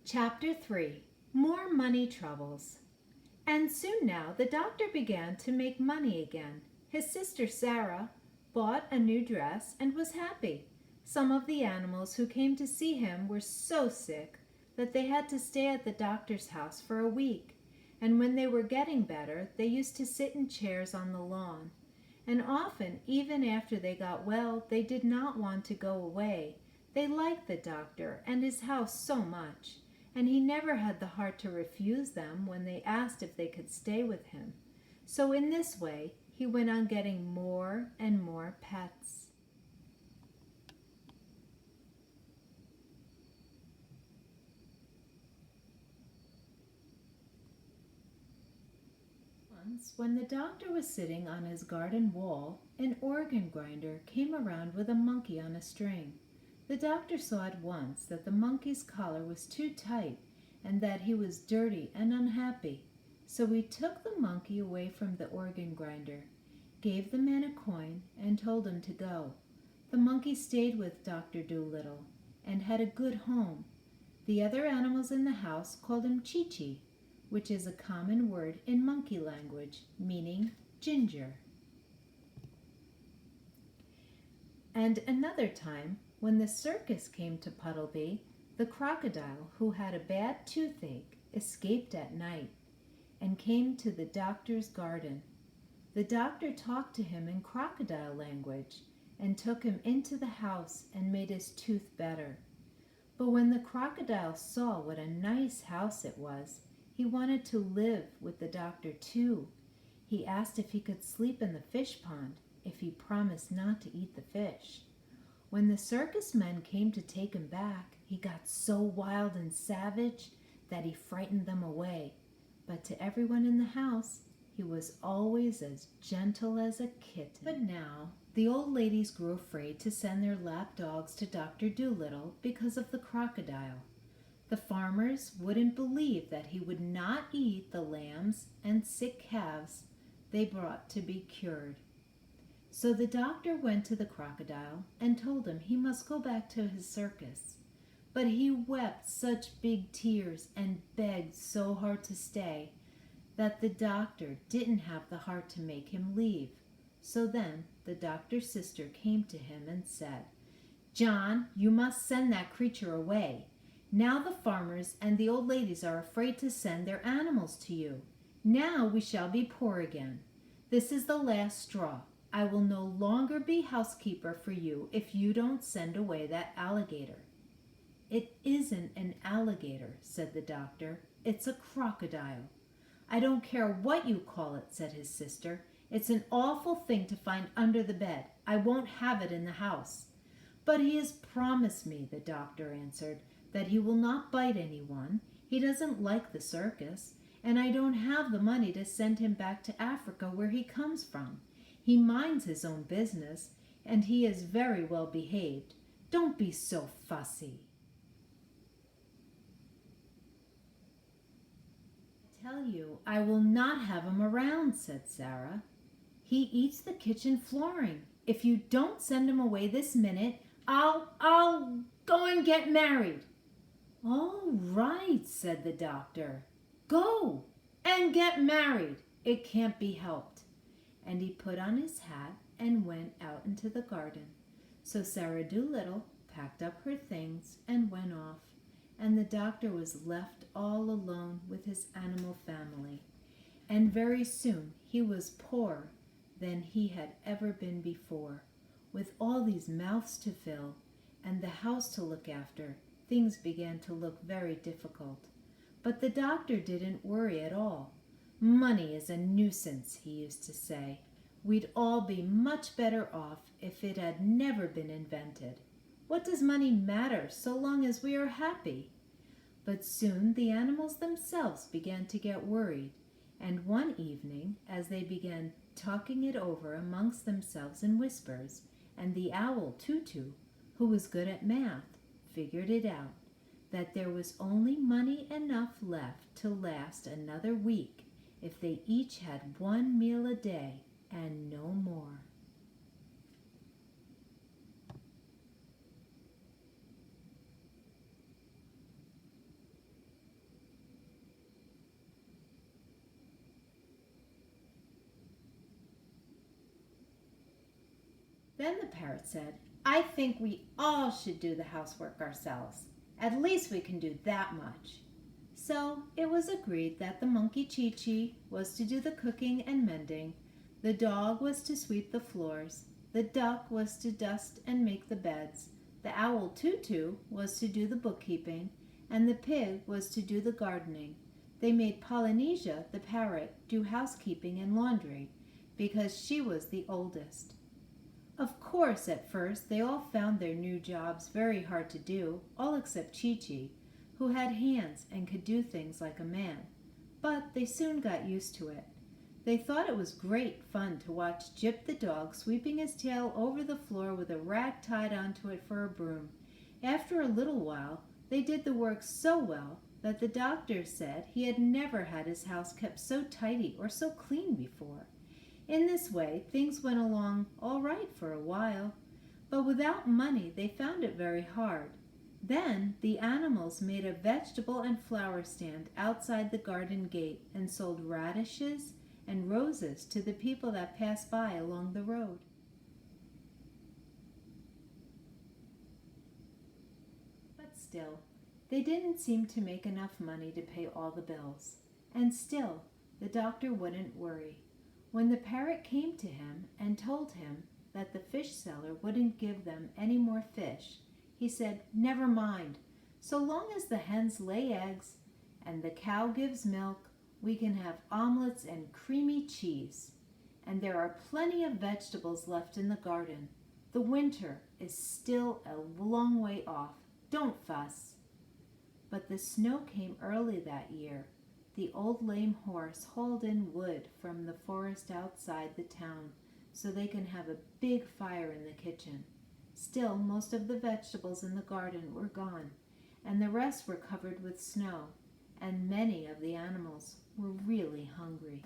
Chapter 3. More Money Troubles. And soon now the doctor began to make money again. His sister Sarah bought a new dress and was happy. Some of the animals who came to see him were so sick that they had to stay at the doctor's house for a week, and when they were getting better they used to sit in chairs on the lawn. And often, even after they got well, they did not want to go away. They liked the doctor and his house so much, and he never had the heart to refuse them when they asked if they could stay with him. So in this way, he went on getting more and more pets. Once, when the doctor was sitting on his garden wall, an organ grinder came around with a monkey on a string. The doctor saw at once that the monkey's collar was too tight and that he was dirty and unhappy. So he took the monkey away from the organ grinder, gave the man a coin, and told him to go. The monkey stayed with Dr. Dolittle and had a good home. The other animals in the house called him Chi-Chi, which is a common word in monkey language, meaning ginger. And another time, when the circus came to Puddleby, the crocodile, who had a bad toothache, escaped at night and came to the doctor's garden. The doctor talked to him in crocodile language and took him into the house and made his tooth better. But when the crocodile saw what a nice house it was, he wanted to live with the doctor too. He asked if he could sleep in the fish pond if he promised not to eat the fish. When the circus men came to take him back, he got so wild and savage that he frightened them away. But to everyone in the house, he was always as gentle as a kitten. But now, the old ladies grew afraid to send their lap dogs to Dr. Dolittle because of the crocodile. The farmers wouldn't believe that he would not eat the lambs and sick calves they brought to be cured. So the doctor went to the crocodile and told him he must go back to his circus. But he wept such big tears and begged so hard to stay that the doctor didn't have the heart to make him leave. So then the doctor's sister came to him and said, "John, you must send that creature away. Now the farmers and the old ladies are afraid to send their animals to you. Now we shall be poor again. This is the last straw. I will no longer be housekeeper for you if you don't send away that alligator." "It isn't an alligator," said the doctor. "It's a crocodile." "I don't care what you call it," said his sister. "It's an awful thing to find under the bed. I won't have it in the house." "But he has promised me," the doctor answered, "that he will not bite anyone. He doesn't like the circus, and I don't have the money to send him back to Africa where he comes from. He minds his own business, and he is very well behaved. Don't be so fussy." "I tell you, I will not have him around," said Sarah. "He eats the kitchen flooring. If you don't send him away this minute, I'll go and get married." "All right," said the doctor. "Go and get married. It can't be helped." And he put on his hat and went out into the garden. So Sarah Dolittle packed up her things and went off, and the doctor was left all alone with his animal family. And very soon he was poorer than he had ever been before. With all these mouths to fill and the house to look after, things began to look very difficult. But the doctor didn't worry at all. "Money is a nuisance," he used to say. "We'd all be much better off if it had never been invented. What does money matter so long as we are happy?" But soon the animals themselves began to get worried, and one evening, as they began talking it over amongst themselves in whispers, and the owl Tutu, who was good at math, figured it out, that there was only money enough left to last another week if they each had one meal a day and no more. Then the parrot said, "I think we all should do the housework ourselves. At least we can do that much." So it was agreed that the monkey Chi-Chi was to do the cooking and mending, the dog was to sweep the floors, the duck was to dust and make the beds, the owl Tutu was to do the bookkeeping, and the pig was to do the gardening. They made Polynesia, the parrot, do housekeeping and laundry, because she was the oldest. Of course, at first, they all found their new jobs very hard to do, all except Chi-Chi, who had hands and could do things like a man. But they soon got used to it. They thought it was great fun to watch Jip the dog sweeping his tail over the floor with a rag tied onto it for a broom. After a little while, they did the work so well that the doctor said he had never had his house kept so tidy or so clean before. In this way, things went along all right for a while, but without money they found it very hard. Then the animals made a vegetable and flower stand outside the garden gate and sold radishes and roses to the people that passed by along the road. But still, they didn't seem to make enough money to pay all the bills. And still, the doctor wouldn't worry. When the parrot came to him and told him that the fish seller wouldn't give them any more fish, he said, "Never mind. So long as the hens lay eggs and the cow gives milk, we can have omelets and creamy cheese. And there are plenty of vegetables left in the garden. The winter is still a long way off. Don't fuss." But the snow came early that year. The old lame horse hauled in wood from the forest outside the town so they can have a big fire in the kitchen. Still, most of the vegetables in the garden were gone, and the rest were covered with snow, and many of the animals were really hungry.